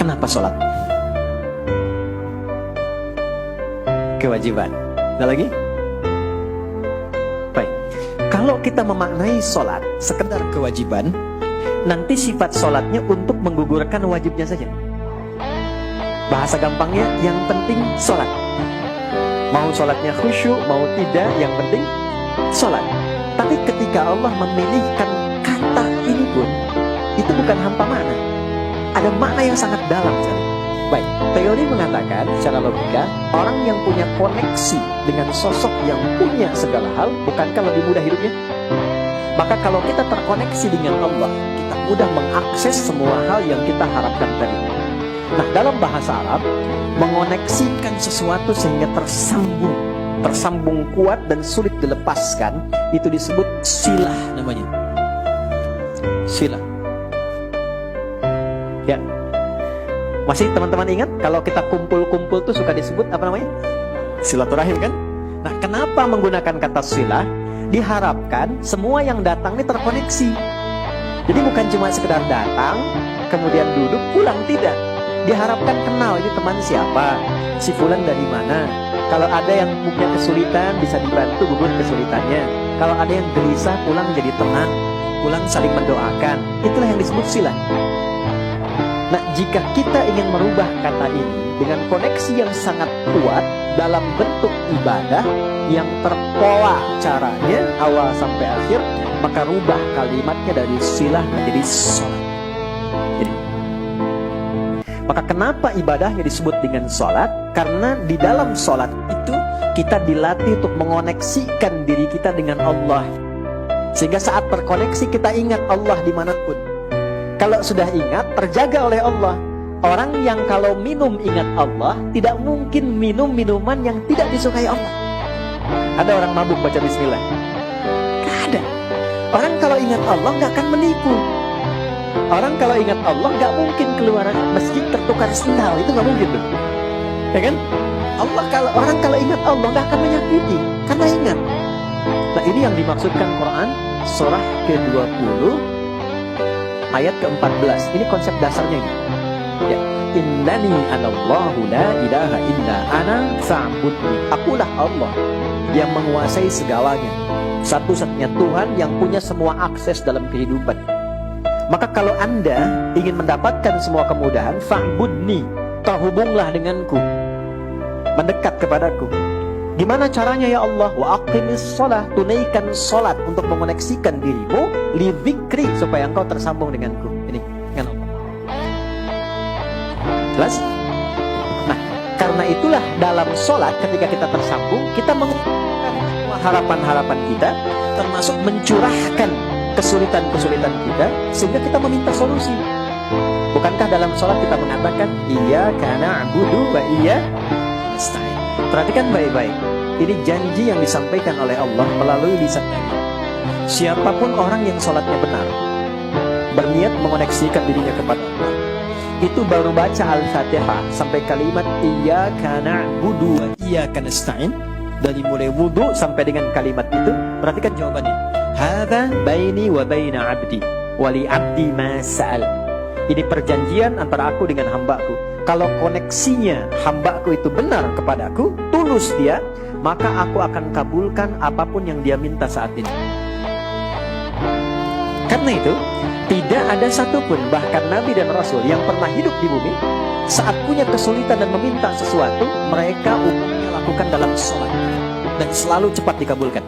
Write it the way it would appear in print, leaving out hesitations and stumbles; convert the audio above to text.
Kenapa sholat? Kewajiban. Ada lagi? Baik. Kalau kita memaknai sholat sekedar kewajiban, nanti sifat sholatnya untuk menggugurkan wajibnya saja. Bahasa gampangnya, yang penting sholat. Mau sholatnya khusyuk, mau tidak, yang penting sholat. Tapi ketika Allah memilihkan kata ini pun, itu bukan hampa makna. Ada makna yang sangat dalam sekali. Baik, teori mengatakan secara logika, orang yang punya koneksi dengan sosok yang punya segala hal, bukankah lebih mudah hidupnya? Maka kalau kita terkoneksi dengan Allah, kita mudah mengakses semua hal yang kita harapkan tadi. Nah, dalam bahasa Arab, mengoneksikan sesuatu sehingga tersambung kuat dan sulit dilepaskan, itu disebut silah namanya. Silah. Ya. Masih teman-teman ingat kalau kita kumpul-kumpul tuh suka disebut apa namanya? Silaturahim kan? Nah, kenapa menggunakan kata silah? Diharapkan semua yang datang ini terkoneksi. Jadi bukan cuma sekedar datang, kemudian duduk, pulang, tidak. Diharapkan kenal, ini teman siapa, si fulan dari mana. Kalau ada yang punya kesulitan, bisa dibantu gugur kesulitannya. Kalau ada yang gelisah, pulang jadi tenang, pulang saling mendoakan. Itulah yang disebut silah. Nah, jika kita ingin merubah kata ini dengan koneksi yang sangat kuat dalam bentuk ibadah yang terpola caranya awal sampai akhir, maka rubah kalimatnya dari silah menjadi sholat. Jadi, maka kenapa ibadahnya disebut dengan sholat? Karena di dalam sholat itu kita dilatih untuk mengoneksikan diri kita dengan Allah, sehingga saat terkoneksi kita ingat Allah dimanapun. Kalau sudah ingat, terjaga oleh Allah. Orang yang kalau minum ingat Allah, tidak mungkin minum minuman yang tidak disukai Allah. Ada orang mabuk baca bismillah? Gak ada. Orang kalau ingat Allah gak akan menipu. Orang kalau ingat Allah gak mungkin keluar masjid tertukar sendal. Itu gak mungkin tuh. Ya kan? Orang kalau ingat Allah gak akan menyakiti, karena ingat. Nah, ini yang dimaksudkan Quran surah ke-20 ayat ke-14. Ini konsep dasarnya ini. Ya, innani anallahu la ilaha illa ana fa'budni. Akulah Allah yang menguasai segalanya, satu-satunya Tuhan yang punya semua akses dalam kehidupan. Maka kalau Anda ingin mendapatkan semua kemudahan, fa'budni, terhubunglah denganku, mendekat kepadaku. Gimana caranya ya Allah? Wa aqimis shalah, tunaikan salat untuk mengoneksikan dirimu li dzikri, supaya engkau tersambung denganku. Ini kan Allah. Jelas? Nah, karena itulah dalam salat ketika kita tersambung, kita mengungkapkan semua harapan-harapan kita, termasuk mencurahkan kesulitan-kesulitan kita, sehingga kita meminta solusi. Bukankah dalam salat kita mengatakan iyyaka na'budu wa iyyaka nasta'in? Perhatikan baik-baik. Ini janji yang disampaikan oleh Allah melalui lisan Nabi. Siapapun orang yang sholatnya benar, berniat mengoneksikan dirinya kepada Allah, itu baru baca Al-Fatihah sampai kalimat iyyaka na'budu wa iyyaka nasta'in, dari mulai wudu sampai dengan kalimat itu, perhatikan jawabannya. Hadza baini wa baina 'abdi wa li 'abdi ma sa'al. Ini perjanjian antara aku dengan hambaku. Kalau koneksinya hambaku itu benar kepadaku, tulus dia, maka aku akan kabulkan apapun yang dia minta saat ini. Karena itu, tidak ada satupun, bahkan Nabi dan Rasul yang pernah hidup di bumi, saat punya kesulitan dan meminta sesuatu, mereka umumnya lakukan dalam sholat, dan selalu cepat dikabulkan.